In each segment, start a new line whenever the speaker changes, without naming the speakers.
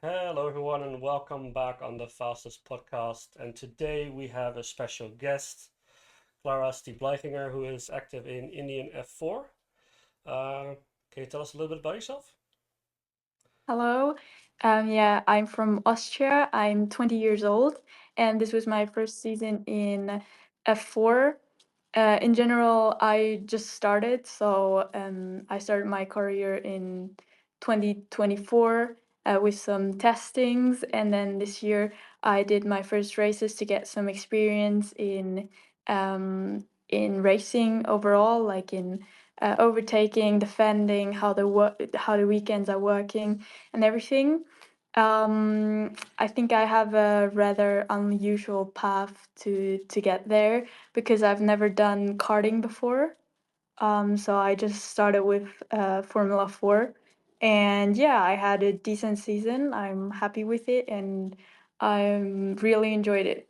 Hello, everyone, and welcome back on the Fastest podcast. And today we have a special guest, Clara Stiebleichinger, who is active in Indian F4. Can you tell us a little bit about yourself?
Hello. Yeah, I'm from Austria. I'm 20 years old, and this was my first season in F4. In general, I just started, so I started my career in 2024 with some testings, and then this year I did my first races to get some experience in racing overall, like in overtaking, defending, how the weekends are working, and everything. I think I have a rather unusual path to get there because I've never done karting before. So I just started with Formula 4. And yeah, I had a decent season. I'm happy with it and I really enjoyed it.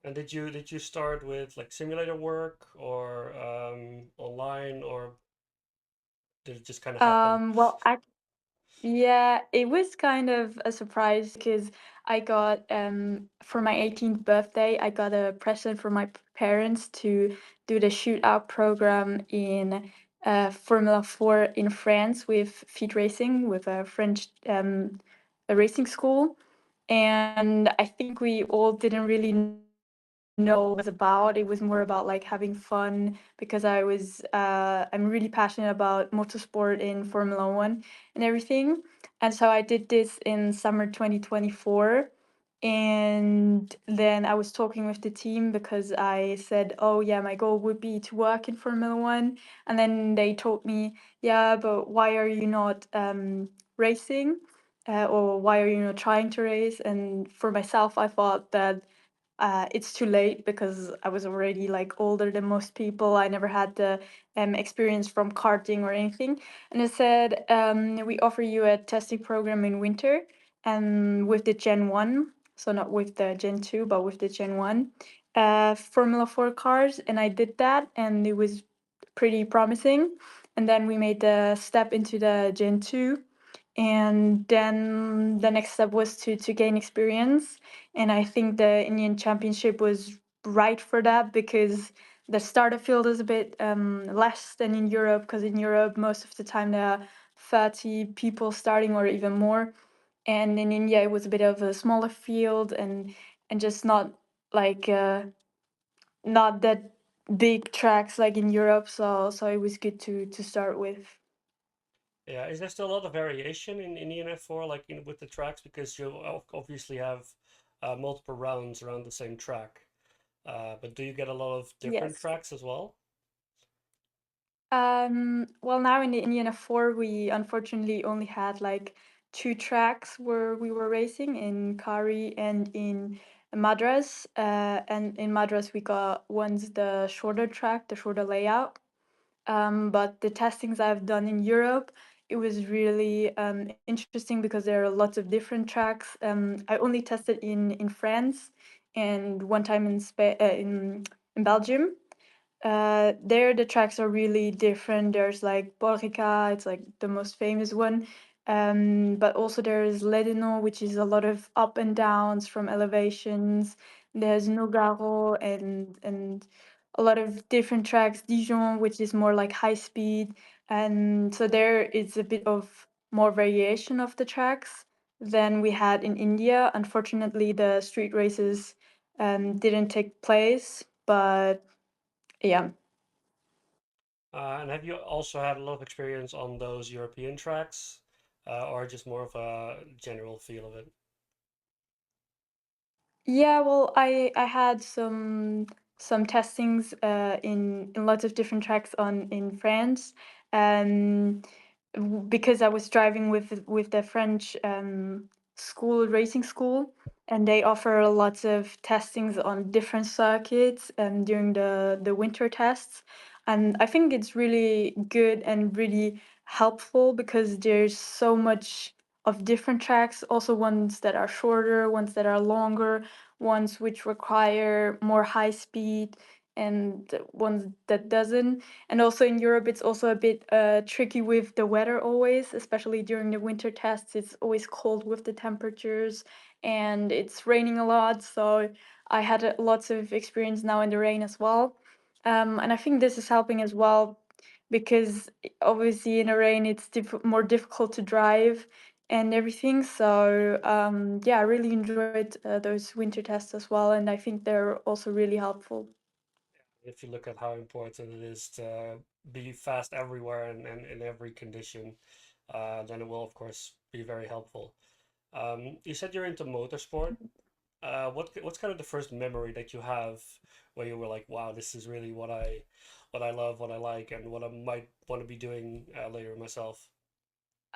And did you start with like simulator work or online, or did it just kind of happen?
Well, yeah, it was kind of a surprise because I got for my 18th birthday, I got a present from my parents to do the shootout program in Formula 4 in France with Feet Racing with a French a racing school. And I think we all didn't really know what it was about. It was more about like having fun because I'm really passionate about motorsport in Formula 1 and everything. And so I did this in summer 2024. And then I was talking with the team because I said, oh, yeah, my goal would be to work in Formula 1. And then they told me, yeah, but why are you not racing? Or why are you not trying to race? And for myself, I thought that it's too late because I was already like older than most people. I never had the experience from karting or anything. And it said, we offer you a testing program in winter and with the Gen 1, so not with the Gen 2, but with the Gen 1 Formula 4 cars. And I did that and it was pretty promising. And then we made the step into the Gen 2. And then the next step was to gain experience, and I think the Indian Championship was right for that because the starter field is a bit less than in Europe. Because in Europe, most of the time there are 30 people starting or even more, and in India it was a bit of a smaller field and just not like not that big tracks like in Europe. So it was good to start with.
Yeah, is there still a lot of variation in Indian F4, like with the tracks? Because you obviously have multiple rounds around the same track. But do you get a lot of different
Yes.
tracks as well?
Well, now in the Indiana 4, we unfortunately only had like two tracks where we were racing in Kari and in Madras. And in Madras, we got one's the shorter track, the shorter layout. But the testings I've done in Europe, it was really interesting because there are lots of different tracks. I only tested in France and one time in Belgium. There the tracks are really different. There's like Borrica, it's like the most famous one. But also there's Ledino, which is a lot of up and downs from elevations. There's Nogaro and a lot of different tracks. Dijon, which is more like high speed. And so there is a bit of more variation of the tracks than we had in India. Unfortunately, the street races didn't take place, but yeah.
And have you also had a lot of experience on those European tracks, or just more of a general feel of it?
Yeah, well, I had some testings in lots of different tracks on in France, um, because I was driving with the French school racing school, and they offer lots of testings on different circuits during the winter tests, and I think it's really good and really helpful because there's so much of different tracks, also ones that are shorter, ones that are longer, ones which require more high speed. and ones that doesn't. And also in Europe, it's also a bit tricky with the weather always, especially during the winter tests. It's always cold with the temperatures, and it's raining a lot. So I had lots of experience now in the rain as well. And I think this is helping as well because obviously in the rain it's more difficult to drive and everything. So yeah, I really enjoyed those winter tests as well, and I think they're also really helpful.
If you look at how important it is to be fast everywhere and in every condition, then it will of course be very helpful. You said you're into motorsport. What's kind of the first memory that you have where you were like, wow, this is really what I love, what I like, and what I might want to be doing later myself?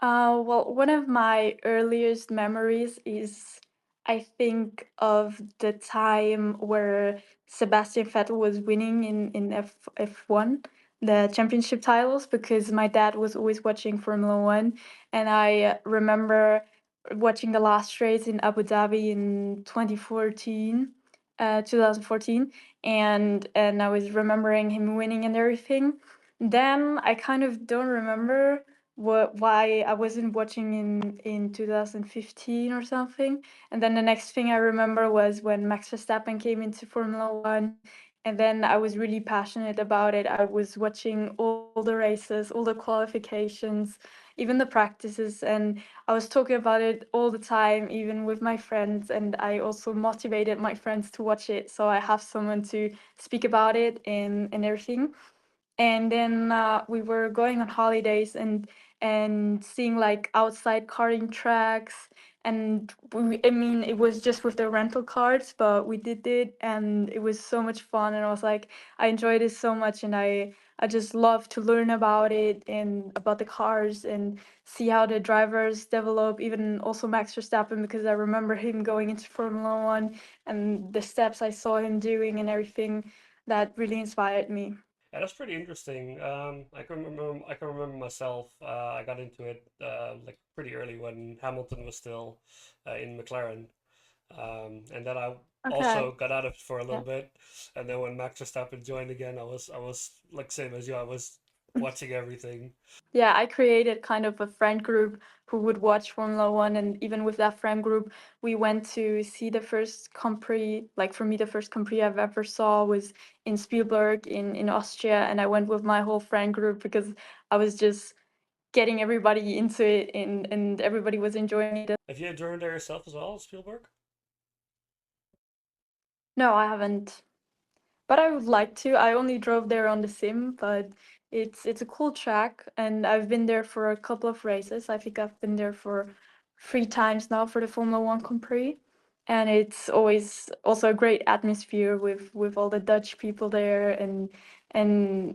Well, one of my earliest memories is, I think, of the time where Sebastian Vettel was winning in F1, the championship titles, because my dad was always watching Formula 1, and I remember watching the last race in Abu Dhabi in 2014, and I was remembering him winning and everything. Then I kind of don't remember why I wasn't watching in 2015 or something. And then the next thing I remember was when Max Verstappen came into Formula 1, and then I was really passionate about it. I was watching all the races, all the qualifications, even the practices, and I was talking about it all the time, even with my friends, and I also motivated my friends to watch it, so I have someone to speak about it and everything. And then we were going on holidays and seeing like outside karting tracks, and I mean it was just with the rental cars, but we did it and it was so much fun, and I was like, I enjoyed it so much, and I just love to learn about it and about the cars and see how the drivers develop, even also Max Verstappen, because I remember him going into Formula 1 and the steps I saw him doing and everything that really inspired me.
Yeah, that's pretty interesting. I can remember myself. I got into it like pretty early when Hamilton was still in McLaren. And then I
Okay.
also got out of it for a little
Yeah.
bit. And then when Max Verstappen joined again, I was like same as you. I was watching everything.
Yeah, I created kind of a friend group who would watch Formula 1, and even with that friend group, we went to see the first Grand Prix. Like for me, the first Grand Prix I've ever saw was in Spielberg in Austria, and I went with my whole friend group because I was just getting everybody into it, and everybody was enjoying it.
Have you driven there yourself as well, Spielberg?
No, I haven't. But I would like to. I only drove there on the sim, but it's a cool track, and I've been there for a couple of races. I think I've been there for 3 times now for the Formula 1 Grand Prix, and it's always also a great atmosphere with all the Dutch people there, and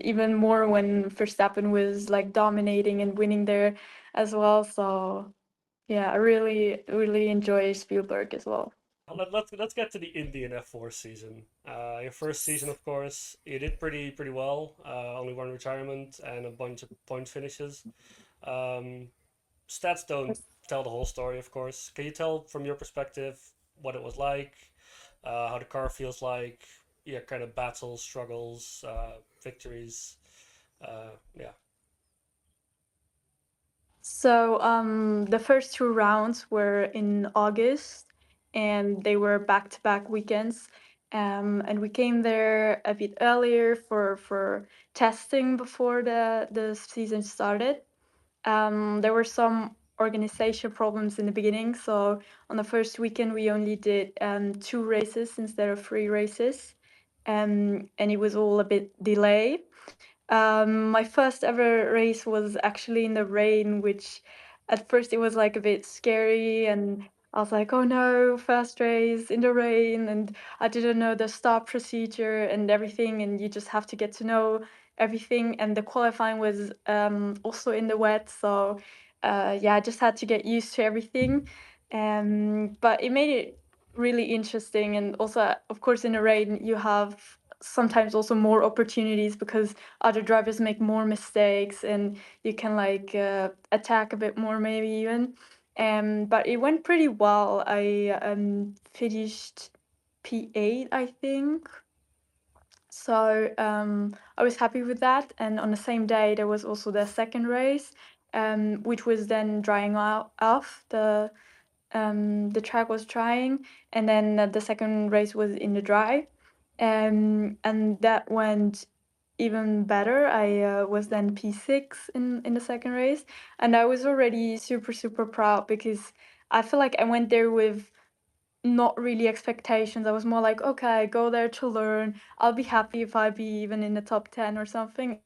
even more when Verstappen was like dominating and winning there as well. So yeah, I really enjoy Spielberg as well.
Let's get to the Indian F4 season. Your first season, of course, you did pretty well. Only one retirement and a bunch of point finishes. Um, Stats don't tell the whole story, of course. Can you tell from your perspective what it was like, how the car feels like, yeah, kind of battles, struggles, victories, yeah.
So the first 2 rounds were in August, and they were back-to-back weekends. And we came there a bit earlier for testing before the season started. There were some organization problems in the beginning, so on the first weekend we only did 2 races instead of 3 races, and it was all a bit delayed. My first ever race was actually in the rain, which at first it was like a bit scary, and I was like, oh no, first race in the rain, and I didn't know the start procedure and everything, and you just have to get to know everything. And the qualifying was also in the wet, so yeah, I just had to get used to everything. But it made it really interesting, and also, of course, in the rain, you have sometimes also more opportunities because other drivers make more mistakes and you can like attack a bit more maybe even. But it went pretty well. I finished P8, I think. So I was happy with that. And on the same day, there was also the second race, which was then drying off. The track was drying, and then the second race was in the dry, and that went even better. I was then P6 in the second race, and I was already super super proud because I feel like I went there with not really expectations. I was more like, okay, go there to learn. I'll be happy if I be even in the top 10 or something.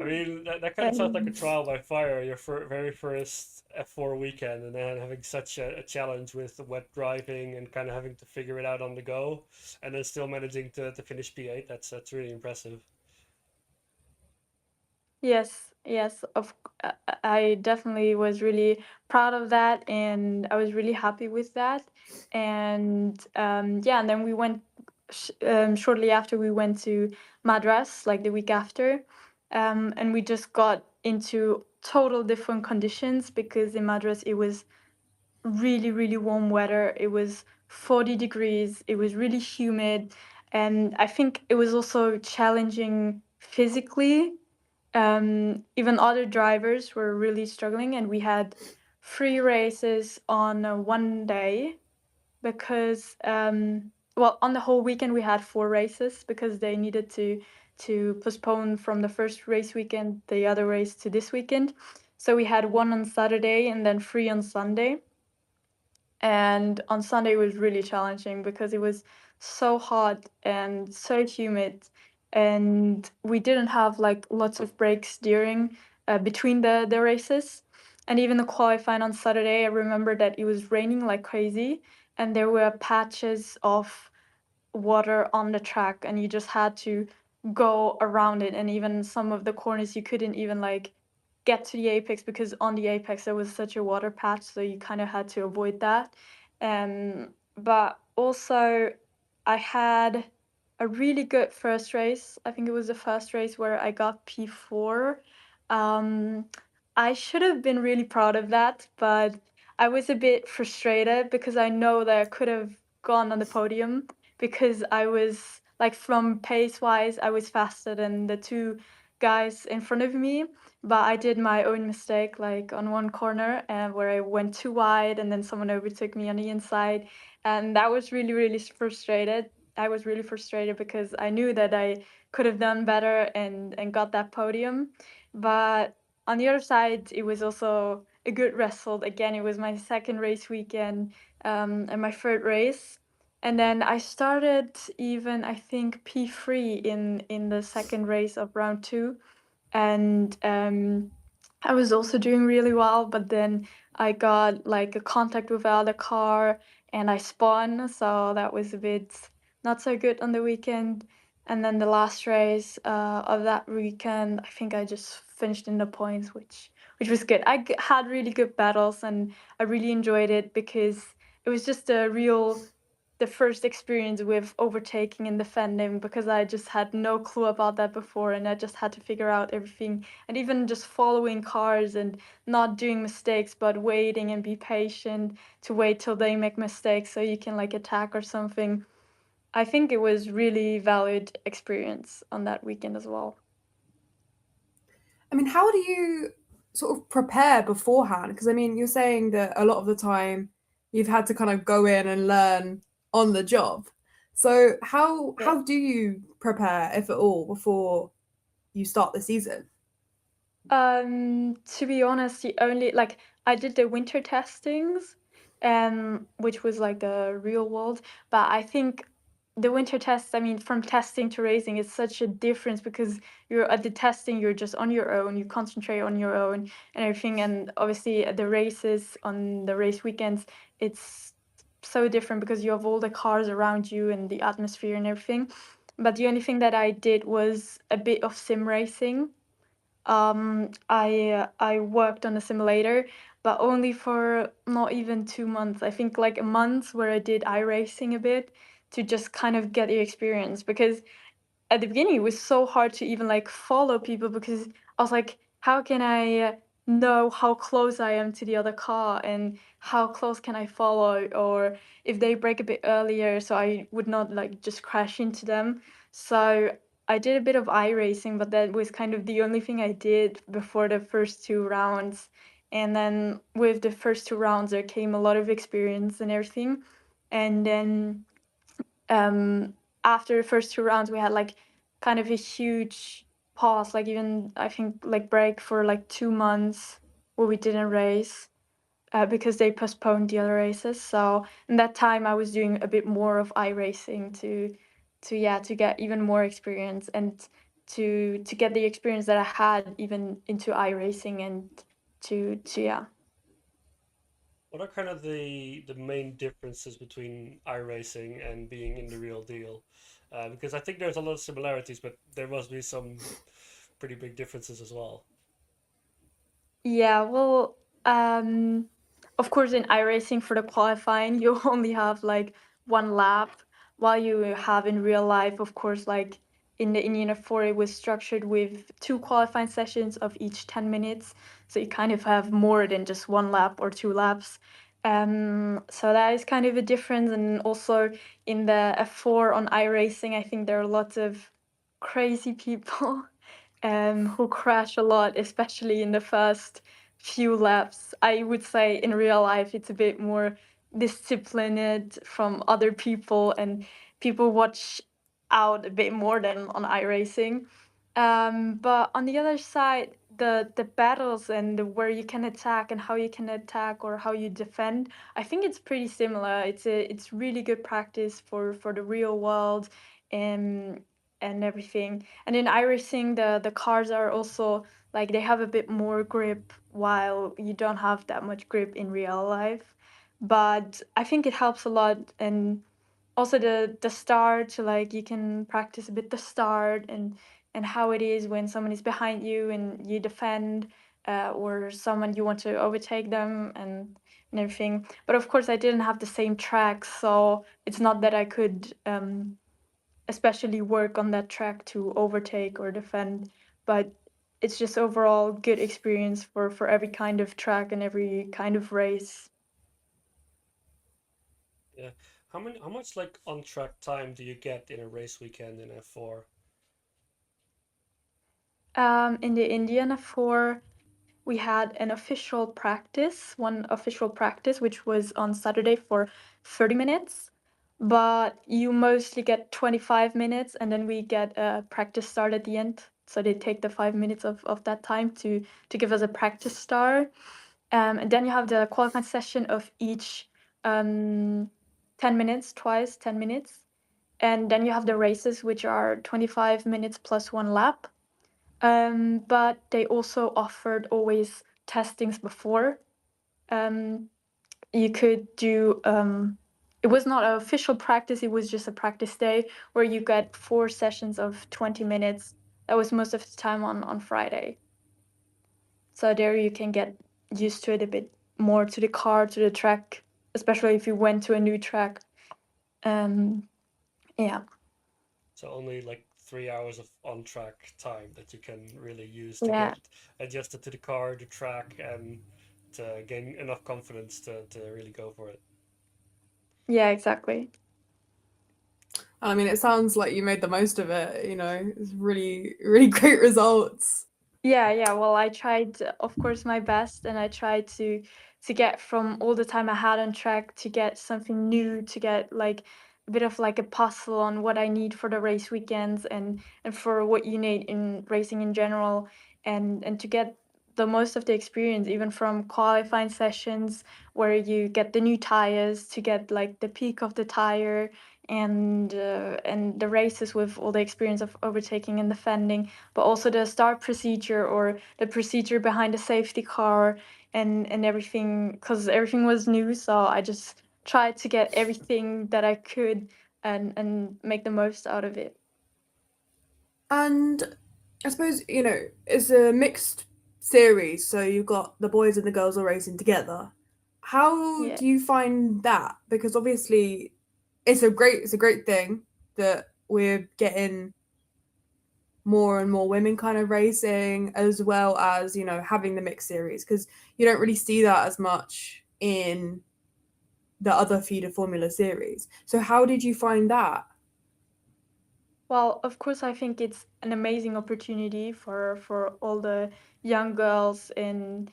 I mean, that kind of sounds like a
And
trial by fire, your very first F4 weekend, and then having such a challenge with the wet driving and kind of having to figure it out on the go, and then still managing to finish P8. That's really impressive.
yes, yes, I definitely was really proud of that, and I was really happy with that. And yeah, and then we went shortly after we went to Madras, like the week after, and we just got into total different conditions because in Madras it was really, really warm weather. It was 40 degrees. It was really humid. And I think it was also challenging physically. Even other drivers were really struggling, and we had 3 races on one day because, well, on the whole weekend we had 4 races because they needed to postpone from the first race weekend the other race to this weekend. So we had one on Saturday and then 3 on Sunday. And on Sunday it was really challenging because it was so hot and so humid, and we didn't have like lots of breaks during between the races. And even the qualifying on Saturday, I remember that it was raining like crazy, and there were patches of water on the track, and you just had to go around it. And even some of the corners you couldn't even like get to the apex because on the apex there was such a water patch, so you kind of had to avoid that. But also I had a really good first race. I think it was the first race where I got P4. um, I should have been really proud of that, but I was a bit frustrated because I know that I could have gone on the podium because I was like, from pace wise, I was faster than the two guys in front of me. But I did my own mistake, like on one corner, where I went too wide, and then someone overtook me on the inside, and that was really, really frustrated. I was really frustrated because I knew that I could have done better and got that podium. But on the other side, it was also a good result. Again, it was my second race weekend, and my third race. And then I started even, I think, P3 in the second race of round two, and I was also doing really well. But then I got like a contact with the other car, and I spun, so that was a bit not so good on the weekend. And then the last race of that weekend, I think I just finished in the points, which was good. Had really good battles, and I really enjoyed it because it was just the first experience with overtaking and defending, because I just had no clue about that before, and I just had to figure out everything, and even just following cars and not doing mistakes but waiting and be patient to wait till they make mistakes so you can like attack or something. I think it was really valued experience on that weekend as well.
I mean, how do you sort of prepare beforehand? Because I mean, you're saying that a lot of the time you've had to kind of go in and learn on the job. So
Yeah.
how do you prepare, if at all, before you start the season?
To be honest, the only like I did the winter testings, which was like the real world. But I think the winter tests, I mean, from testing to racing, is such a difference because you're at the testing, you're just on your own, you concentrate on your own and everything. And obviously, at the races on the race weekends, it's so different because you have all the cars around you and the atmosphere and everything. But the only thing that I did was a bit of sim racing. I worked on a simulator, but only for not even 2 months. I think like a month where I did iRacing a bit to just kind of get the experience, because at the beginning it was so hard to even like follow people because I was like, how can I know how close I am to the other car, and how close can I follow, or if they brake a bit earlier so I would not like just crash into them. So I did a bit of iRacing, but that was kind of the only thing I did before the first 2 rounds. And then with the first 2 rounds, there came a lot of experience and everything. And then after the first 2 rounds, we had like kind of a huge pause, like even I think like break for like 2 months where we didn't race because they postponed the other races. So in that time, I was doing a bit more of iRacing to get even more experience and to get the experience that I had even into iRacing and to yeah.
What are kind of the main differences between iRacing and being in the real deal? Because I think there's a lot of similarities, but there must be some pretty big differences as well.
Yeah, well, of course, in iRacing for the qualifying, you only have like one lap, while you have in real life, of course, like in the Indian F4, it was structured with two qualifying sessions of each 10 minutes. So you kind of have more than just one lap or 2 laps. So that is kind of a difference. And also in the F4 on iRacing, I think there are lots of crazy people who crash a lot, especially in the first few laps. I would say in real life it's a bit more disciplined from other people, and people watch out a bit more than on iRacing. But on the other side, the battles and where you can attack and how you can attack or how you defend, I think it's pretty similar. It's really good practice for the real world, and everything. And in iRacing, the cars are also like they have a bit more grip, while you don't have that much grip in real life. But I think it helps a lot, and also the start, like you can practice a bit the start and how it is when someone is behind you and you defend, or someone you want to overtake them and everything. But of course, I didn't have the same track, so it's not that I could especially work on that track to overtake or defend, but it's just overall good experience for every kind of track and every kind of race.
Yeah. How much like on track time do you get in a race weekend in F4?
In the Indiana 4, we had one official practice, which was on Saturday for 30 minutes. But you mostly get 25 minutes, and then we get a practice start at the end. So they take the 5 minutes of that time to give us a practice start. And then you have the qualifying session of each 10 minutes, twice 10 minutes. And then you have the races, which are 25 minutes plus one lap. But they also offered always testings before. You could do, it was not an official practice, it was just a practice day where you get 4 sessions of 20 minutes. That was most of the time on Friday. So there you can get used to it a bit more, to the car, to the track, especially if you went to a new track. Yeah.
So only like 3 hours of on track time that you can really use to
Yeah.
get adjusted to the car, the track, and to gain enough confidence to really go for it.
Yeah, exactly.
I mean, it sounds like you made the most of it. It's really, really great results.
Yeah. Well, I tried, of course, my best, and I tried to get from all the time I had on track to get something new, to get like a bit of like a puzzle on what I need for the race weekends and for what you need in racing in general, and to get the most of the experience, even from qualifying sessions where you get the new tires, to get like the peak of the tire, and the races with all the experience of overtaking and defending, but also the start procedure or the procedure behind the safety car and everything, because everything was new. So I just tried to get everything that I could and make the most out of it.
And I suppose, it's a mixed series, so you've got the boys and the girls all racing together. How
Yeah.
do you find that? Because obviously it's a great thing that we're getting more and more women kind of racing, as well as, having the mixed series, because you don't really see that as much in the other feeder formula series. So how did you find that?
Well, of course, I think it's an amazing opportunity for all the young girls and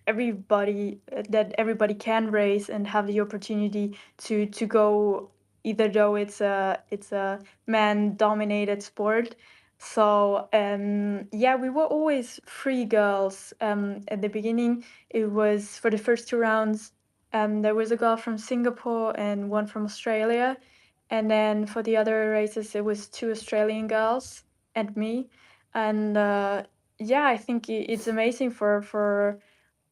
everybody that everybody can race and have the opportunity to go, either though it's a man dominated sport. So yeah, we were always three girls. At the beginning, it was for the first two rounds. There was a girl from Singapore and one from Australia, and then for the other races, it was two Australian girls and me. And yeah, I think it's amazing for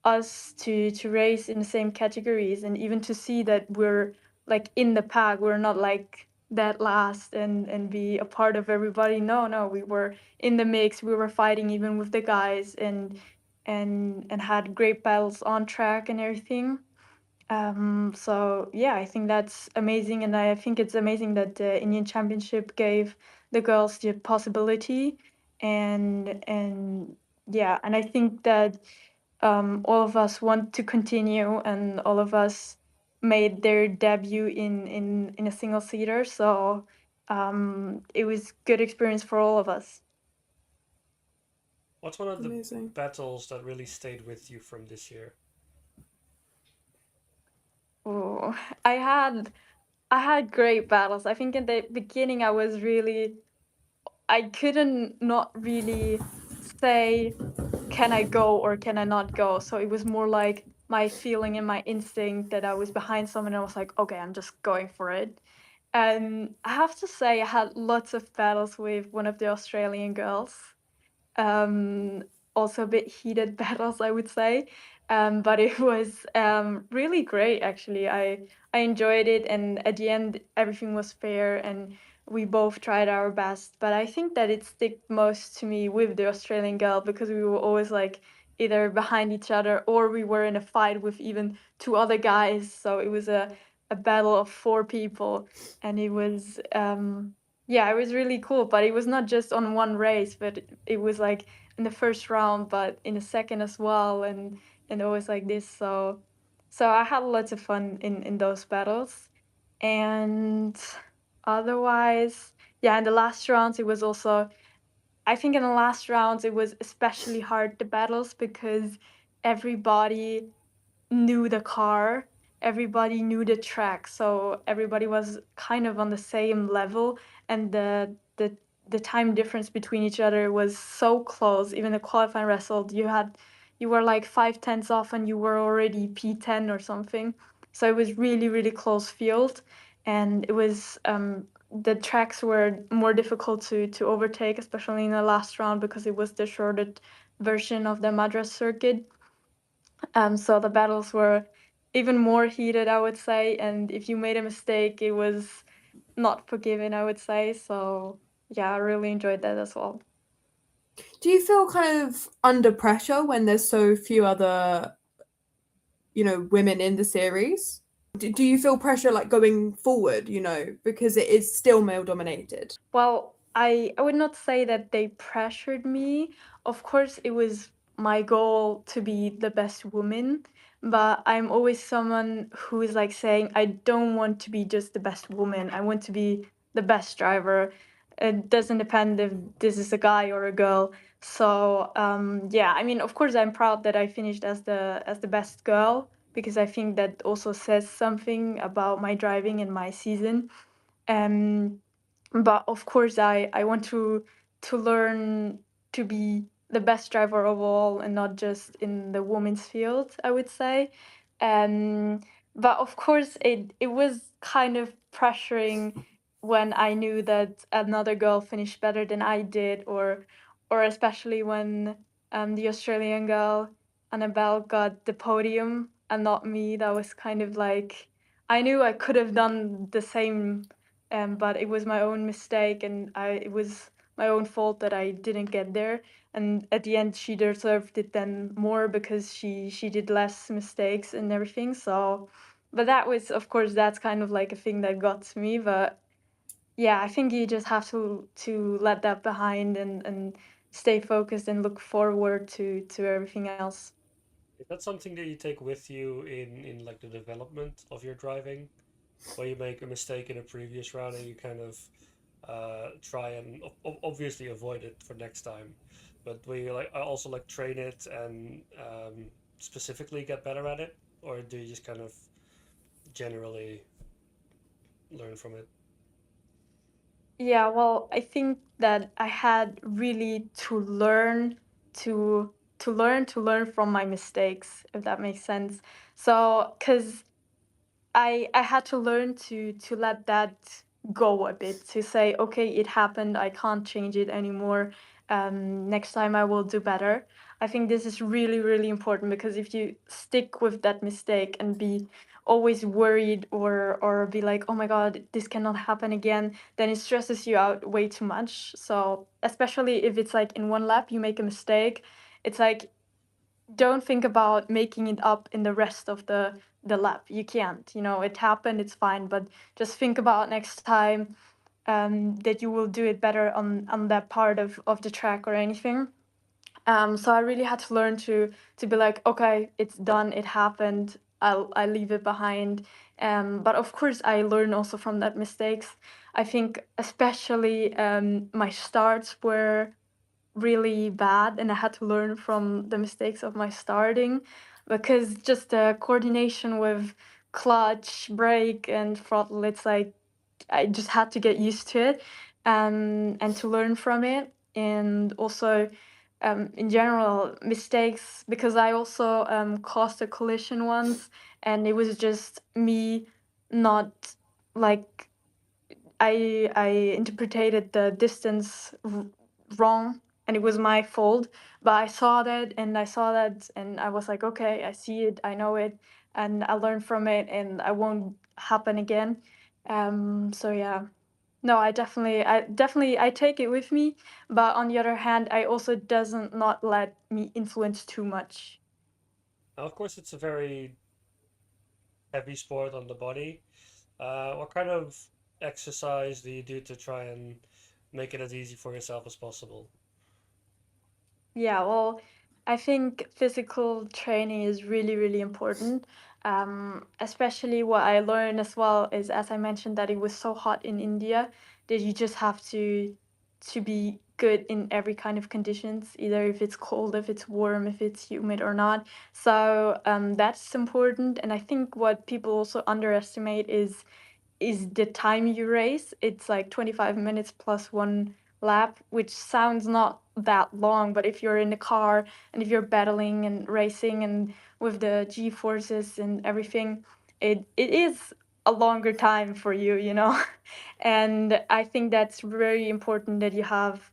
us to race in the same categories, and even to see that we're like in the pack. We're not like that last and be a part of everybody. No, no, we were in the mix. We were fighting even with the guys, and had great battles on track and everything. So yeah, I think that's amazing, and I think it's amazing that the Indian Championship gave the girls the possibility, and yeah, and I think that all of us want to continue, and all of us made their debut in a single seater, so it was good experience for all of us.
What's one of the
Amazing.
battles that really stayed with you from this year?
Oh, I had great battles. I think in the beginning I couldn't not really say, can I go or can I not go? So it was more like my feeling and my instinct that I was behind someone, and I was like, okay, I'm just going for it. And I have to say, I had lots of battles with one of the Australian girls. Um, Also a bit heated battles, I would say. But it was really great, actually. I enjoyed it, and at the end, everything was fair, and we both tried our best. But I think that it stick most to me with the Australian girl, because we were always like either behind each other, or we were in a fight with even two other guys. So it was a battle of four people, and it was yeah, it was really cool. But it was not just on one race, but it was like in the first round, but in the second as well, and always like this. So I had lots of fun in those battles, and otherwise, yeah, in the last rounds it was also. I think in the last rounds it was especially hard, the battles, because everybody knew the car, everybody knew the track, so everybody was kind of on the same level, and the time difference between each other was so close. Even the qualifying result, you were like 5 tenths off, and you were already P10 or something. So it was really really close field, and it was the tracks were more difficult to overtake, especially in the last round, because it was the shorted version of the Madras circuit. So the battles were even more heated, I would say, and if you made a mistake, it was not forgiven, I would say. So yeah, I really enjoyed that as well.
Do you feel kind of under pressure when there's so few other, women in the series? Do you feel pressure like going forward, because it is still male dominated?
Well, I would not say that they pressured me. Of course, it was my goal to be the best woman, but I'm always someone who is like saying, I don't want to be just the best woman. I want to be the best driver. It doesn't depend if this is a guy or a girl. So yeah, I mean, of course, I'm proud that I finished as the best girl, because I think that also says something about my driving and my season. Um, but of course I want to learn to be the best driver of all, and not just in the women's field, I would say. um but of course it was kind of pressuring when I knew that another girl finished better than I did, or especially when the Australian girl Annabelle got the podium and not me. That was kind of like, I knew I could have done the same, but it was my own mistake, and it was my own fault that I didn't get there. And at the end, she deserved it then more, because she did less mistakes and everything. So, but that was, of course, that's kind of like a thing that got to me. But yeah, I think you just have to let that behind, and stay focused and look forward to everything else.
Is that something that you take with you in like the development of your driving, where you make a mistake in a previous round and you kind of try and obviously avoid it for next time. But will you like also like train it and specifically get better at it, or do you just kind of generally learn from it?
Yeah, well, I think that I had really to learn to learn from my mistakes, if that makes sense. So, because I had to learn to let that go a bit, to say, okay, it happened, I can't change it anymore. Next time I will do better. I think this is really, really important, because if you stick with that mistake and be always worried, or be like, oh my God, this cannot happen again, then it stresses you out way too much. So especially if it's like in one lap you make a mistake, it's like, don't think about making it up in the rest of the lap. You can't, it happened, it's fine, but just think about next time, that you will do it better on that part of the track or anything. So I really had to learn to be like, okay, it's done, it happened, I leave it behind. But of course I learn also from that mistakes. I think especially my starts were really bad, and I had to learn from the mistakes of my starting, because just the coordination with clutch, brake, and throttle, it's like I just had to get used to it, and to learn from it. And also, in general, mistakes, because I also caused a collision once, and it was just me not like I interpreted the distance wrong, and it was my fault. But I saw that, and I was like, okay, I see it, I know it, and I learned from it, and I won't happen again. So yeah, no, I definitely I take it with me, but on the other hand, I also doesn't not let me influence too much.
Now, of course, it's a very heavy sport on the body. What kind of exercise do you do to try and make it as easy for yourself as possible?
Yeah, well, I think physical training is really, really important. Especially what I learned as well is, as I mentioned, that it was so hot in India, that you just have to be good in every kind of conditions, either if it's cold, if it's warm, if it's humid or not. So that's important. And I think what people also underestimate is the time you race. It's like 25 minutes plus one lap, which sounds not that long, but if you're in the car and if you're battling and racing and with the G forces and everything, it is a longer time for you. And I think that's very important that you have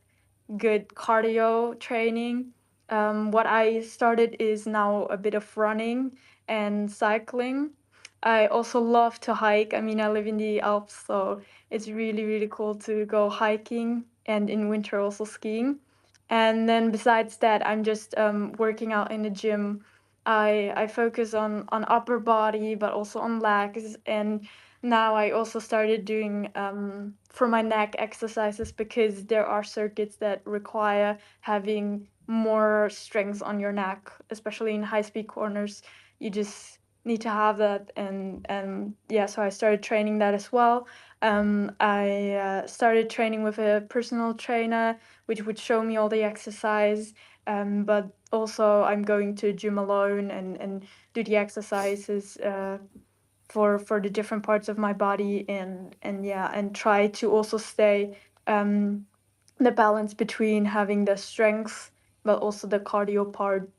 good cardio training. What I started is now a bit of running and cycling. I also love to hike. I mean, I live in the Alps, so it's really, really cool to go hiking, and in winter also skiing. And then besides that, I'm just working out in the gym. I focus on upper body, but also on legs. And now I also started doing for my neck exercises, because there are circuits that require having more strength on your neck, especially in high speed corners. You just need to have that. And yeah, so I started training that as well. I started training with a personal trainer, which would show me all the exercise. But also I'm going to gym alone, and do the exercises for the different parts of my body. And yeah, and try to also stay the balance between having the strength but also the cardio part.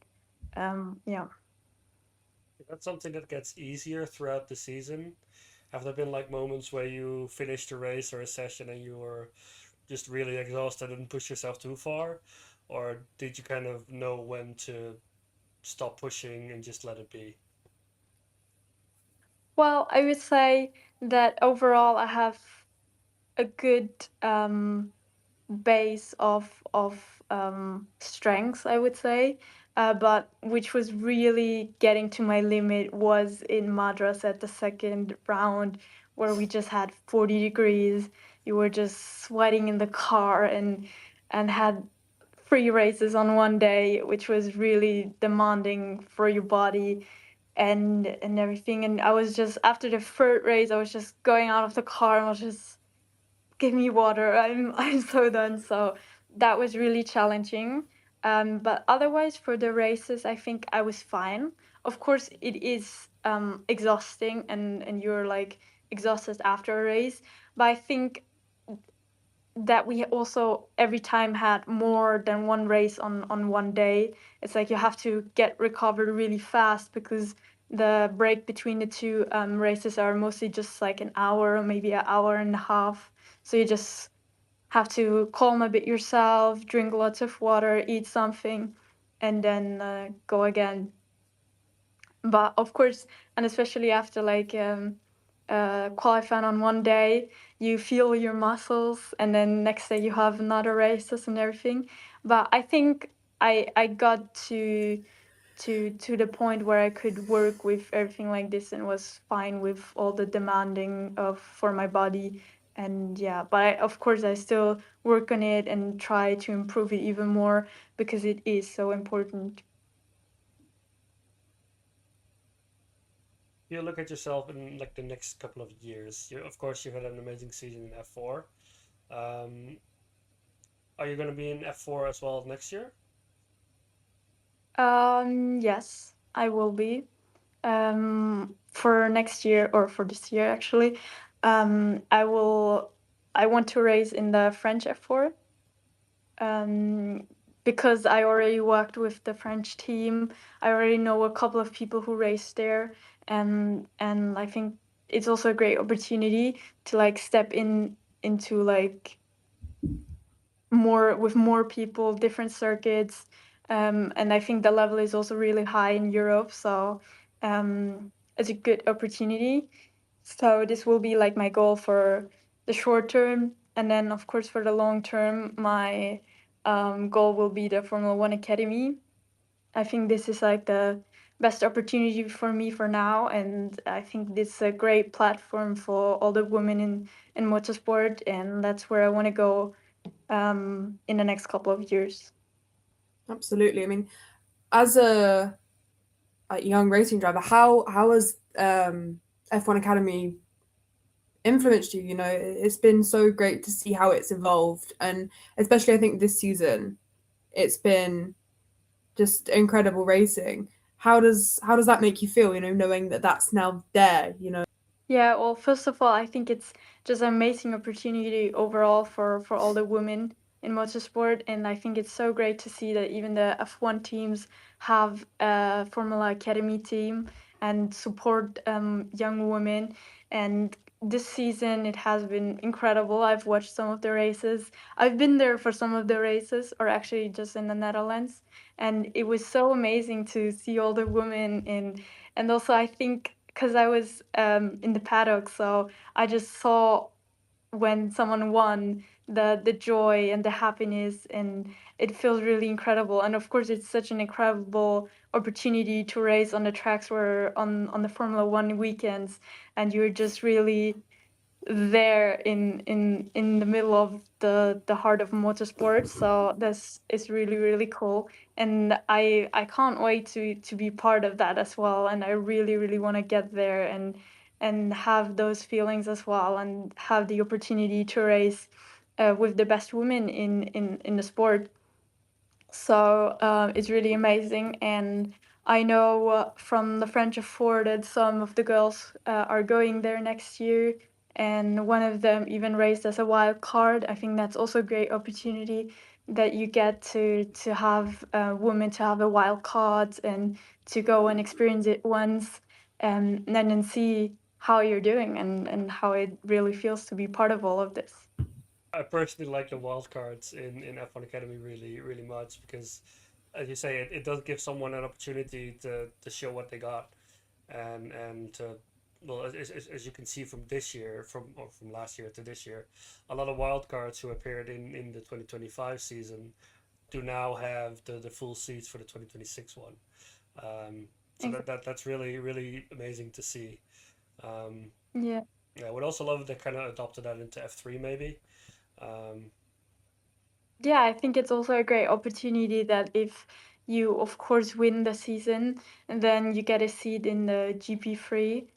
Yeah.
That's something that gets easier throughout the season. Have there been like moments where you finished a race or a session and you were just really exhausted and push yourself too far? Or did you kind of know when to stop pushing and just let it be?
Well, I would say that overall I have a good base of strengths, I would say. But which was really getting to my limit was in Madras at the second round, where we just had 40 degrees. You were just sweating in the car, and had three races on one day, which was really demanding for your body and everything. And I was just, after the third race, I was just going out of the car and was just give me water. I'm so done. So that was really challenging. But otherwise, for the races, I think I was fine. Of course, it is exhausting, and you're like exhausted after a race. But I think that we also every time had more than one race on one day. It's like you have to get recovered really fast because the break between the two races are mostly just like an hour, maybe an hour and a half. So you just have to calm a bit yourself, drink lots of water, eat something, and then go again. But of course, and especially after like qualifying on one day, you feel your muscles, and then next day you have another races and everything. But I think I got to the point where I could work with everything like this and was fine with all the demanding of for my body. And yeah, but of course I still work on it and try to improve it even more because it is so important.
You look at yourself in like the next couple of years. Of course, you had an amazing season in F4. Um, are you going to be in F4 as well next year?
Yes, I will be. For next year or for this year actually, I will. I want to race in the French F4. Um, because I already worked with the French team. I already know a couple of people who race there, and I think it's also a great opportunity to like step into like more with more people, different circuits, and I think the level is also really high in Europe, so it's a good opportunity. So this will be like my goal for the short term, and then of course for the long term, my goal will be the Formula One Academy. I think this is like the best opportunity for me for now, and I think this is a great platform for all the women in motorsport, and that's where I want to go in the next couple of years.
Absolutely. I mean, as a young racing driver, how has F1 Academy influenced you? You know, it's been so great to see how it's evolved, and especially I think this season, it's been just incredible racing. How does that make you feel? You know, knowing that that's now there. You know.
Yeah, well, first of all, I think it's just an amazing opportunity overall for all the women in motorsport, and I think it's so great to see that even the F1 teams have a Formula Academy team and support young women. And this season, it has been incredible. I've watched some of the races. I've been there for some of the races, or actually just in the Netherlands, and it was so amazing to see all the women in. And also, I think because I was in the paddock, so I just saw when someone won the joy and the happiness, and it feels really incredible. And of course, it's such an incredible opportunity to race on the tracks where on the Formula 1 weekends, and you're just really there in the middle of the heart of motorsport. So this is really really cool, and I can't wait to be part of that as well. And I really want to get there and have those feelings as well, and have the opportunity to race with the best women in the sport. So it's really amazing, and I know from the French F4 that some of the girls are going there next year, and one of them even raised as a wild card. I think that's also a great opportunity that you get to have women to have a wild card and to go and experience it once, and then see how you're doing and how it really feels to be part of all of this.
I personally like the wildcards in F1 Academy really much because, as you say, it does give someone an opportunity to show what they got, and to, well, as you can see from this year, from last year to this year, a lot of wildcards who appeared in the 2025 season do now have the full seats for the 2026 one. So that's really amazing to see. Um,
Yeah.
yeah, I would also love if they kind of adopted that into F3 maybe. Um,
Yeah, I think it's also a great opportunity that if you, of course, win the season, and then you get a seat in the GP3,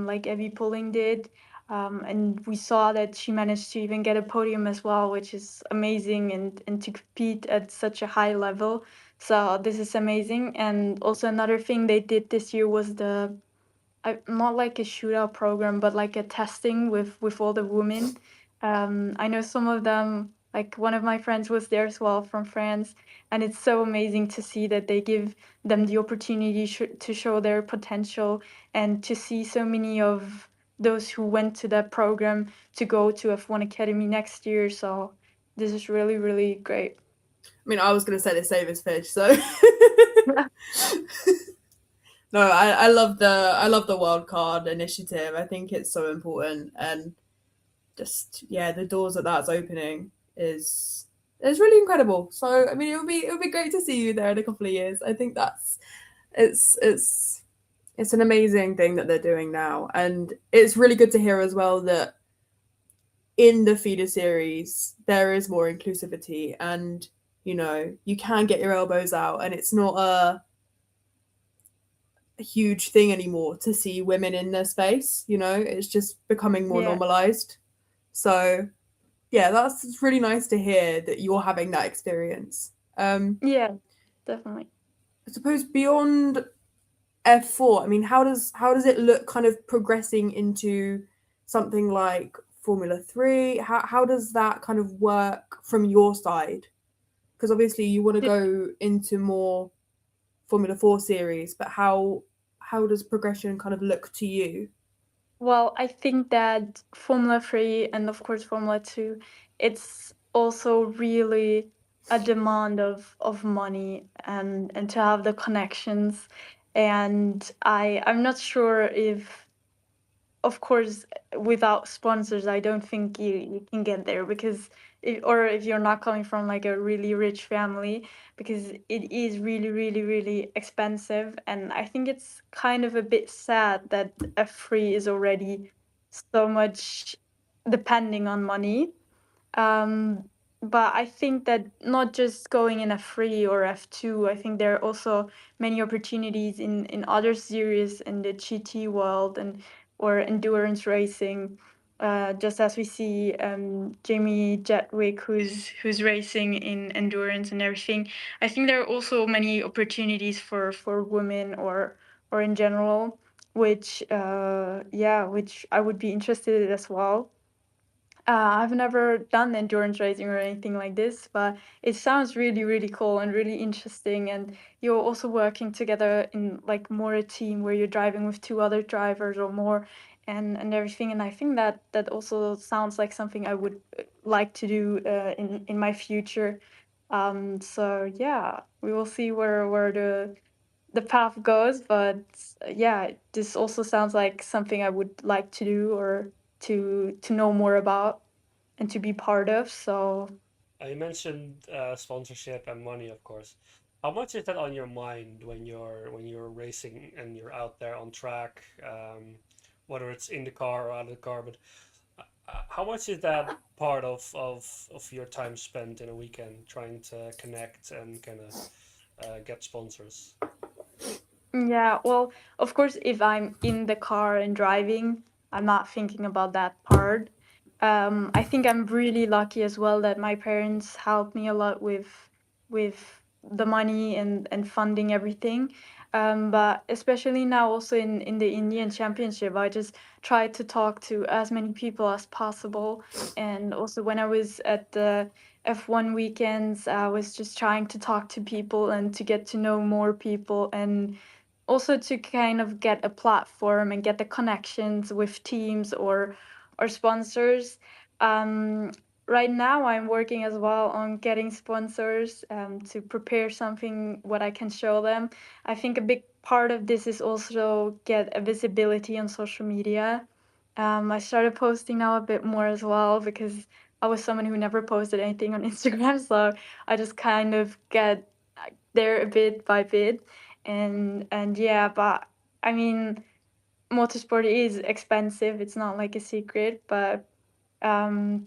like Evie Pulling did. And we saw that she managed to even get a podium as well, which is amazing, and to compete at such a high level. So this is amazing. And also another thing they did this year was not like a shootout program, but like a testing with all the women. I know some of them, like one of my friends was there as well from France, and it's so amazing to see that they give them the opportunity to show their potential, and to see so many of those who went to that program to go to F1 Academy next year. So this is really, really great.
I mean, I was going to say the same as Fish, so no, I love the wild card initiative. I think it's so important, and just the doors that that's opening is really incredible. So I mean, it would be great to see you there in a couple of years. I think that's it's an amazing thing that they're doing now, and it's really good to hear as well that in the feeder series there is more inclusivity, and you can get your elbows out, and it's not a huge thing anymore to see women in their space. It's just becoming more
Yeah.
normalized. So yeah, that's really nice to hear that you're having that experience.
Yeah, definitely.
I suppose beyond F4, I mean, how does it look kind of progressing into something like Formula 3? How does that kind of work from your side? Because obviously you want to go into more Formula 4 series, but how does progression kind of look to you?
Well, I think that Formula 3 and of course Formula 2, it's also really a demand of money, and to have the connections. And I'm not sure if, of course, without sponsors, I don't think you can get there, because or if you're not coming from like a really rich family, because it is really, really, really expensive. And I think it's kind of a bit sad that F3 is already so much depending on money. Um, but I think that not just going in F3 or F2, I think there are also many opportunities in other series in the GT world and or endurance racing. Just as we see Jamie Jetwick, who's racing in endurance and everything. I think there are also many opportunities for women or in general, which which I would be interested in as well. I've never done endurance racing or anything like this, but it sounds really, really cool and really interesting. And you're also working together in like more a team where you're driving with two other drivers or more, and everything. And I think that also sounds like something I would like to do in my future. So yeah, we will see where the path goes, but yeah, this also sounds like something I would like to do, or to know more about and to be part of. So
You mentioned sponsorship and money, of course. How much is that on your mind when you're racing and you're out there on track, whether it's in the car or out of the car? But how much is that part of your time spent in a weekend trying to connect and kind of get sponsors?
yeah, well, of course, if I'm in the car and driving, I'm not thinking about that part. I think I'm really lucky as well that my parents helped me a lot with the money and funding everything. But especially now, also in the Indian Championship, I just try to talk to as many people as possible. And also when I was at the F1 weekends, I was just trying to talk to people and to get to know more people, and also to kind of get a platform and get the connections with teams or sponsors. Um, right now, I'm working as well on getting sponsors to prepare something what I can show them. I think a big part of this is also get a visibility on social media. I started posting now a bit more as well, because I was someone who never posted anything on Instagram, so I just kind of get there a bit by bit. And yeah, but I mean, motorsport is expensive. It's not like a secret, but um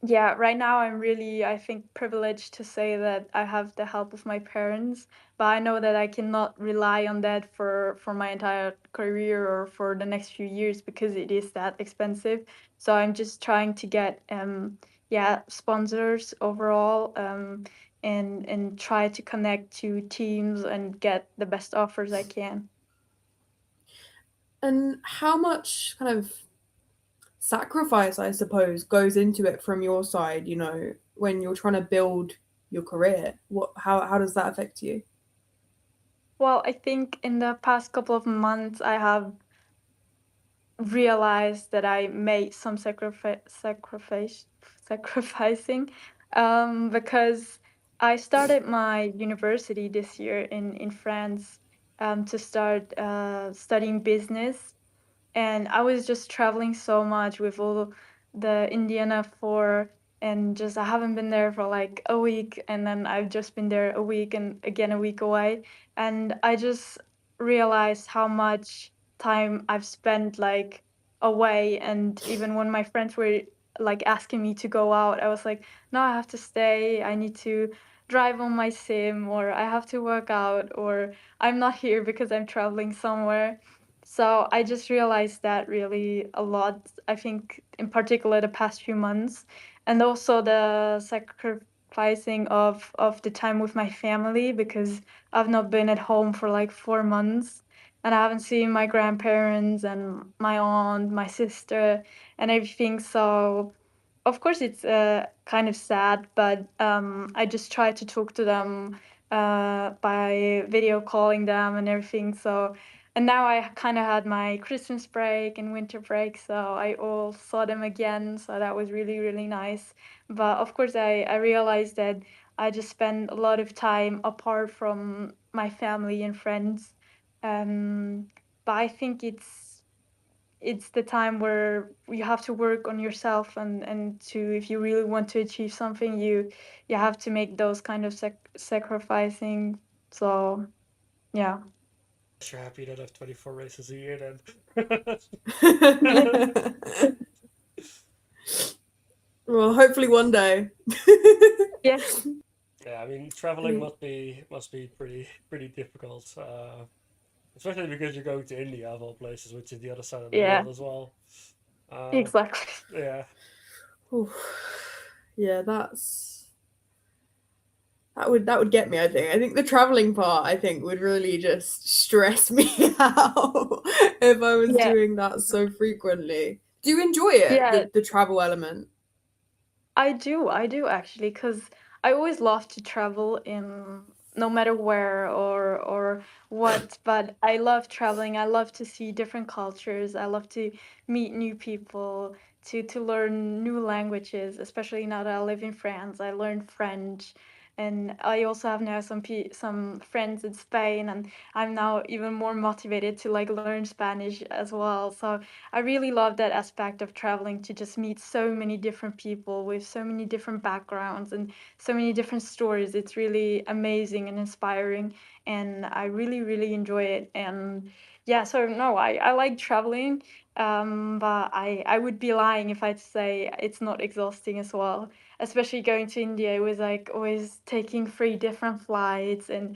Yeah, right now I'm really, I think, privileged to say that I have the help of my parents, but I know that I cannot rely on that for my entire career or for the next few years because it is that expensive. So I'm just trying to get yeah, sponsors overall, and try to connect to teams and get the best offers I can.
And how much kind of sacrifice, I suppose, goes into it from your side, you know, when you're trying to build your career? How does that affect you?
Well, I think in the past couple of months I have realized that I made some sacrificing, because I started my university this year in France, to start studying business, and I was just traveling so much with all the Indiana for, and just I haven't been there for like a week, and then I've just been there a week and again a week away, and I just realized how much time I've spent like away, and even when my friends were like asking me to go out, I was like, no, I have to stay. I need to drive on my sim, or I have to work out, or I'm not here because I'm traveling somewhere. So I just realized that really a lot, I think, in particular the past few months, and also the sacrificing of the time with my family because I've not been at home for like 4 months, and I haven't seen my grandparents and my aunt, my sister, and everything. So of course it's kind of sad, but I just try to talk to them by video calling them and everything. So, and now I kind of had my Christmas break and winter break, so I all saw them again. So that was really, really nice. But of course, I realized that I just spend a lot of time apart from my family and friends. Um, but I think it's the time where you have to work on yourself, and to, if you really want to achieve something, you have to make those kind of sacrificing. So yeah.
You're happy that I have 24 races a year then.
Well, hopefully one day.
Yeah.
Yeah, I mean, traveling must be pretty difficult, especially because you're going to India of all places, which is the other side of the
Yeah,
world as well. Uh,
exactly.
yeah,
Oof. Yeah, that would get me, I think. I think the traveling part, I think, would really just stress me out if I was
Yeah,
doing that so frequently. Do you enjoy it,
yeah,
the travel element?
I do actually, because I always love to travel in no matter where or what, but I love traveling. I love to see different cultures. I love to meet new people, to learn new languages, especially now that I live in France. I learned French, and I also have now some friends in Spain, and I'm now even more motivated to like learn Spanish as well. So I really love that aspect of traveling, to just meet so many different people with so many different backgrounds and so many different stories. It's really amazing and inspiring, and I really, really enjoy it. And yeah, so no, I like traveling, but I would be lying if I'd say it's not exhausting as well. Especially going to India, it was like always taking 3 different flights, and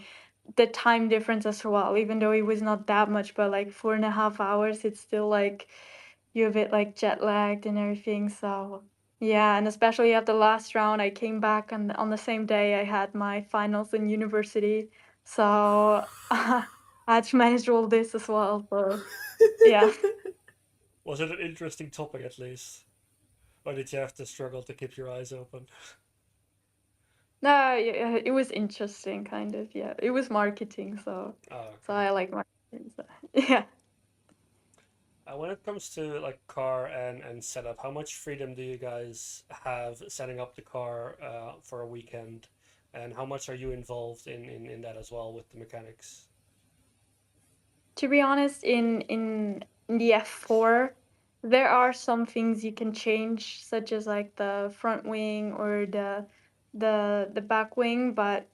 the time difference as well, even though it was not that much, but like 4.5 hours, it's still like you're a bit like jet lagged and everything. So yeah, and especially at the last round, I came back and on the same day I had my finals in university. So I had to manage all this as well. So yeah.
was it an interesting topic at least, or did you have to struggle to keep your eyes open?
No, yeah, it was interesting, kind of. Yeah, it was marketing,
Oh,
so
okay.
I like marketing. So yeah.
When it comes to like car and setup, how much freedom do you guys have setting up the car for a weekend, and how much are you involved in that as well with the mechanics?
To be honest, in the F4, there are some things you can change, such as like the front wing or the back wing, but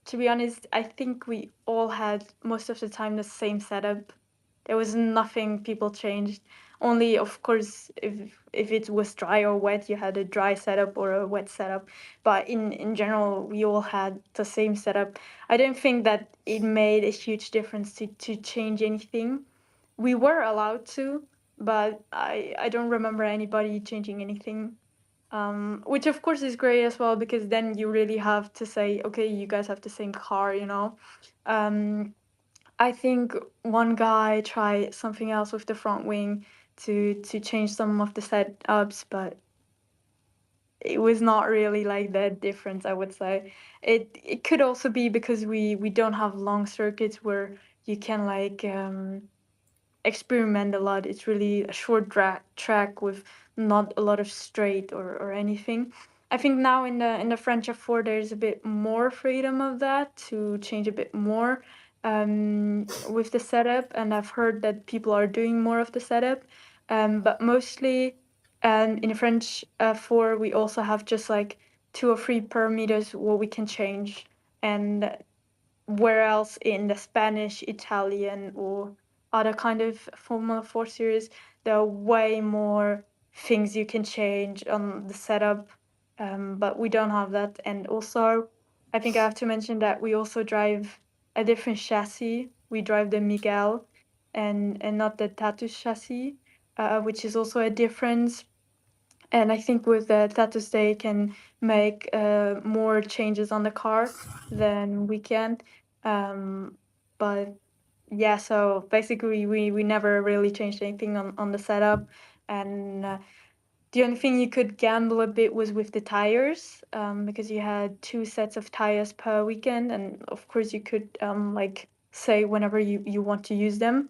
to be honest, I think we all had most of the time the same setup. There was nothing people changed. Only, of course, if it was dry or wet, you had a dry setup or a wet setup. But in general, we all had the same setup. I don't think that it made a huge difference to change anything. We were allowed to, but I don't remember anybody changing anything. Which of course is great as well, because then you really have to say, okay, you guys have the same car, you know. I think one guy tried something else with the front wing to change some of the setups, but it was not really like that difference, I would say. It could also be because we don't have long circuits where you can like experiment a lot. It's really a short track with not a lot of straight or anything. I think now in the French F4 there's a bit more freedom of that to change a bit more with the setup, and I've heard that people are doing more of the setup. But mostly in the French F4 we also have just like 2 or 3 parameters what we can change, and whereas in the Spanish, Italian, or other kind of Formula 4 series, there are way more things you can change on the setup, but we don't have that. And also, I think I have to mention that we also drive a different chassis. We drive the Miguel and not the Tatus chassis, which is also a difference. And I think with the Tatus, they can make more changes on the car than we can. But yeah, so basically we never really changed anything on the setup. And the only thing you could gamble a bit was with the tires, because you had 2 sets of tires per weekend. And of course you could like say whenever you want to use them.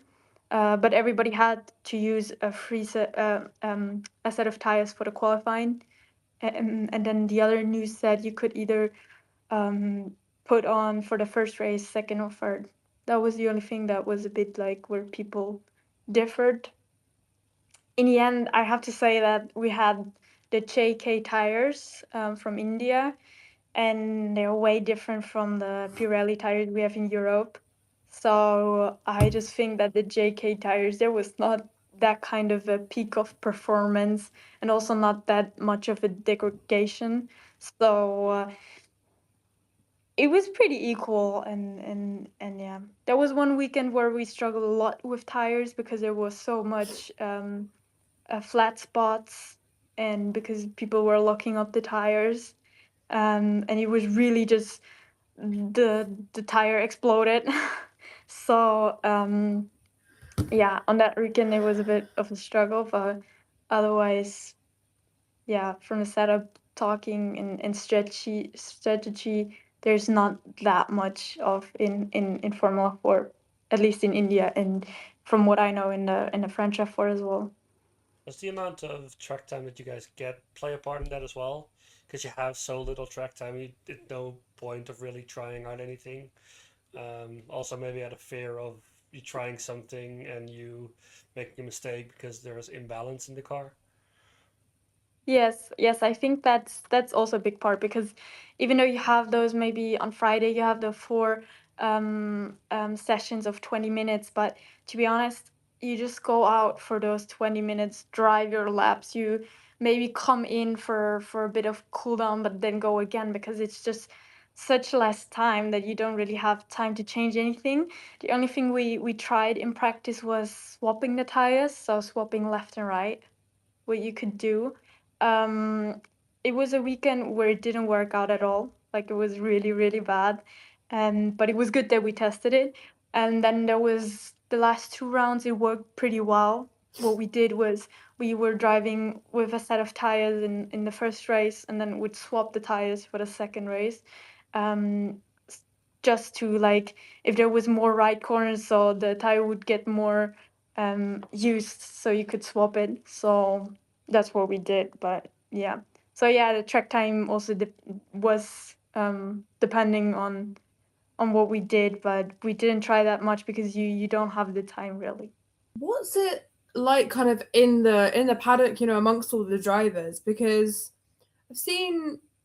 But everybody had to use a set of tires for the qualifying, and then the other news said you could either put on for the first race, second or third. That was the only thing that was a bit like where people differed. In the end, I have to say that we had the JK tires from India, and they're way different from the Pirelli tires we have in Europe. So I just think that the JK tires, there was not that kind of a peak of performance, and also not that much of a degradation. So it was pretty equal, and yeah, there was one weekend where we struggled a lot with tires because there was so much flat spots, and because people were locking up the tires, and it was really just the tire exploded. So yeah, on that weekend it was a bit of a struggle, but otherwise, yeah, from the setup, talking and strategy, there's not that much of in Formula 4, at least in India, and from what I know in the French F4 as well.
Does the amount of track time that you guys get play a part in that as well? Because you have so little track time, there's no point of really trying out anything. Also, maybe out of fear of you trying something and you making a mistake because there's imbalance in the car.
Yes, I think that's also a big part, because even though you have those, maybe on Friday you have the 4 sessions of 20 minutes, but to be honest, you just go out for those 20 minutes, drive your laps, you maybe come in for a bit of cool down, but then go again, because it's just such less time that you don't really have time to change anything. The only thing we tried in practice was swapping the tires, so swapping left and right, what you could do. Um, it was a weekend where it didn't work out at all. Like, it was really, really bad. But it was good that we tested it. And then there was the last 2 rounds, it worked pretty well. What we did was we were driving with a set of tires in the first race, and then we'd swap the tires for the second race. Um, just to, like, if there was more right corners, so the tire would get more used, so you could swap it. So that's what we did. But yeah, so yeah, the track time also was depending on what we did, but we didn't try that much because you don't have the time really.
What's it like kind of in the paddock, amongst all the drivers? Because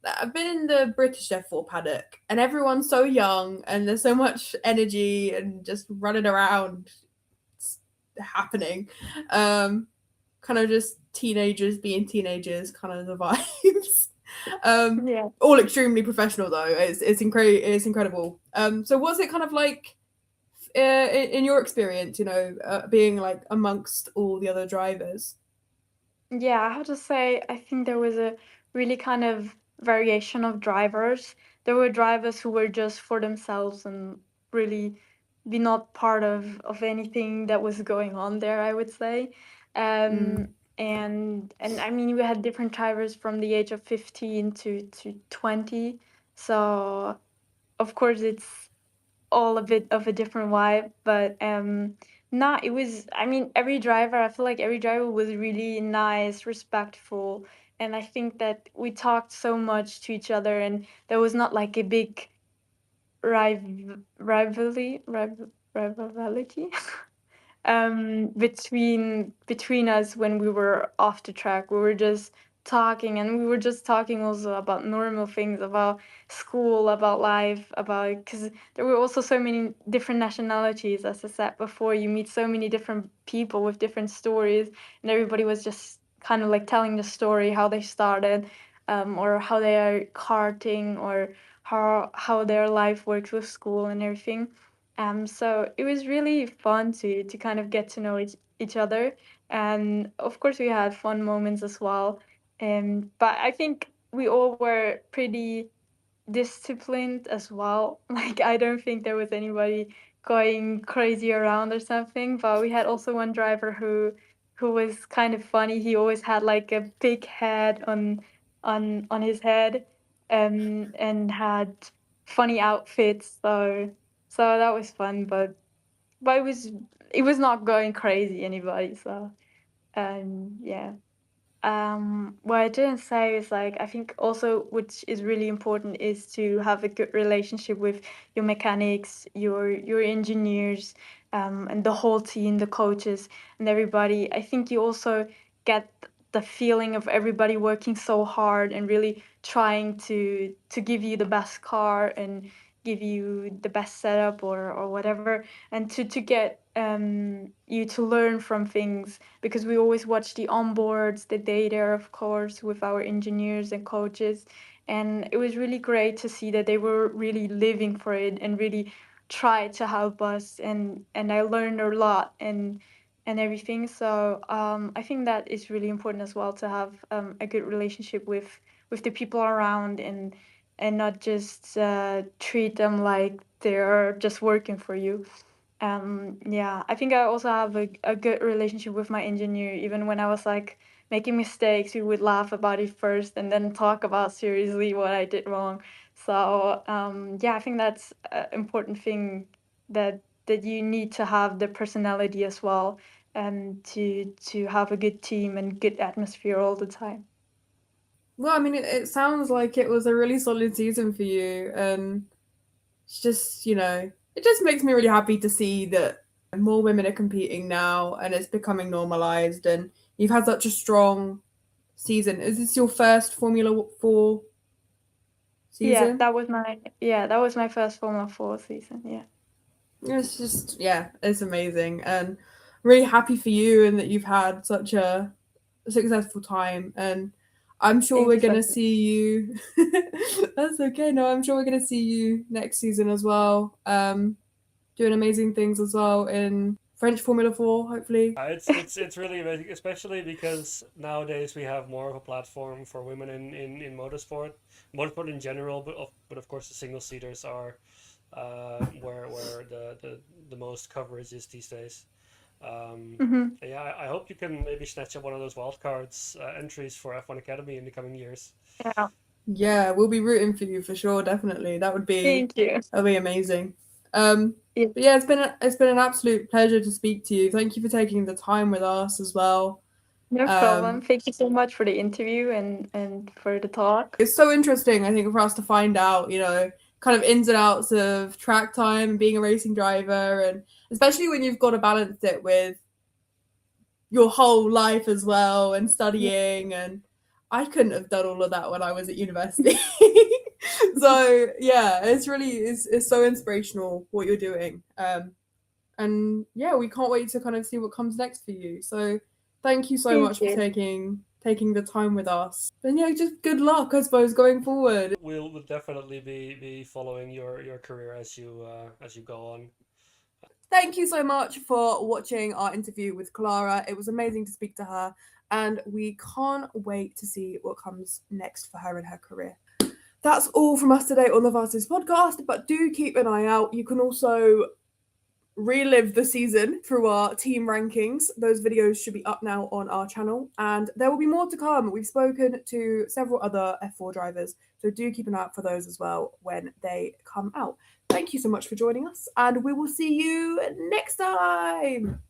I've been in the British F4 paddock, and everyone's so young and there's so much energy and just running around happening. kind of just teenagers being teenagers, kind of the vibes.
Yeah.
All extremely professional though. It's incredible. So what's it kind of like in your experience? Being like amongst all the other drivers.
Yeah, I have to say, I think there was a really kind of variation of drivers. There were drivers who were just for themselves and really be not part of anything that was going on there, I would say. And I mean, we had different drivers from the age of 15 to 20. So of course it's all a bit of a different vibe, but it was, I mean, every driver, I feel like every driver was really nice, respectful, and I think that we talked so much to each other, and there was not like a big rivalry between us when we were off the track. We were just talking, and we were just talking also about normal things, about school, about life, about, because there were also so many different nationalities. As I said before, you meet so many different people with different stories, and everybody was just kind of like telling the story, how they started, or how they are karting, or how their life works with school and everything. So it was really fun to kind of get to know each other. And of course, we had fun moments as well. But I think we all were pretty disciplined as well. Like, I don't think there was anybody going crazy around or something. But we had also one driver who was kind of funny. He always had like a big head on his head, and had funny outfits. So that was fun, but it was not going crazy anybody. So yeah. What I didn't say is, like, I think also which is really important is to have a good relationship with your mechanics, your engineers, and the whole team, the coaches and everybody. I think you also get the feeling of everybody working so hard and really trying to give you the best car and give you the best setup or whatever, and to get you to learn from things, because we always watch the onboards, the data, of course, with our engineers and coaches. And it was really great to see that they were really living for it and really tried to help us. And I learned a lot and everything. So I think that is really important as well, to have a good relationship with the people around, and not just treat them like they're just working for you. Yeah, I think I also have a good relationship with my engineer. Even when I was like making mistakes, we would laugh about it first and then talk about seriously what I did wrong. So yeah, I think that's an important thing, that you need to have the personality as well, and to have a good team and good atmosphere all the time.
Well, I mean, it sounds like it was a really solid season for you, and it's just, it just makes me really happy to see that more women are competing now, and it's becoming normalized, and you've had such a strong season. Is this your first Formula 4
Yeah,
season?
that was my first Formula 4 season. Yeah.
It's just, yeah, it's amazing, and I'm really happy for you and that you've had such a successful time. And I'm sure
Thank
we're
you so
gonna
much.
see you. That's okay. No, I'm sure we're gonna see you next season as well. Doing amazing things as well in French Formula 4, hopefully.
It's really amazing, especially because nowadays we have more of a platform for women in motorsport in general, but of course the single seaters are where the most coverage is these days.
Hmm.
Yeah, I hope you can maybe snatch up one of those wildcards entries for F1 Academy in the coming years.
Yeah.
Yeah, we'll be rooting for you for sure, definitely.
Thank you.
That'll be amazing. Um,
Yeah.
but yeah, it's been an absolute pleasure to speak to you. Thank you for taking the time with us as well.
No problem.
Um,
Thank you so much for the interview and for the talk.
it's so interesting, I think, for us to find out, kind of ins and outs of track time and being a racing driver, and especially when you've got to balance it with your whole life as well and
Yeah.
studying. And I couldn't have done all of that when I was at university. So yeah, it's so inspirational what you're doing. And yeah, we can't wait to kind of see what comes next for you. So Thank you so
Thank
much for
you.
taking the time with us. And yeah, just good luck, I suppose, going forward.
We'll definitely be following your career as you go on.
Thank you so much for watching our interview with Clara. It was amazing to speak to her, and we can't wait to see what comes next for her in her career. That's all from us today on the Fastest podcast, but do keep an eye out. You can also relive the season through our team rankings. Those videos should be up now on our channel, and there will be more to come. We've spoken to several other F4 drivers, so do keep an eye out for those as well when they come out. Thank you so much for joining us, and we will see you next time.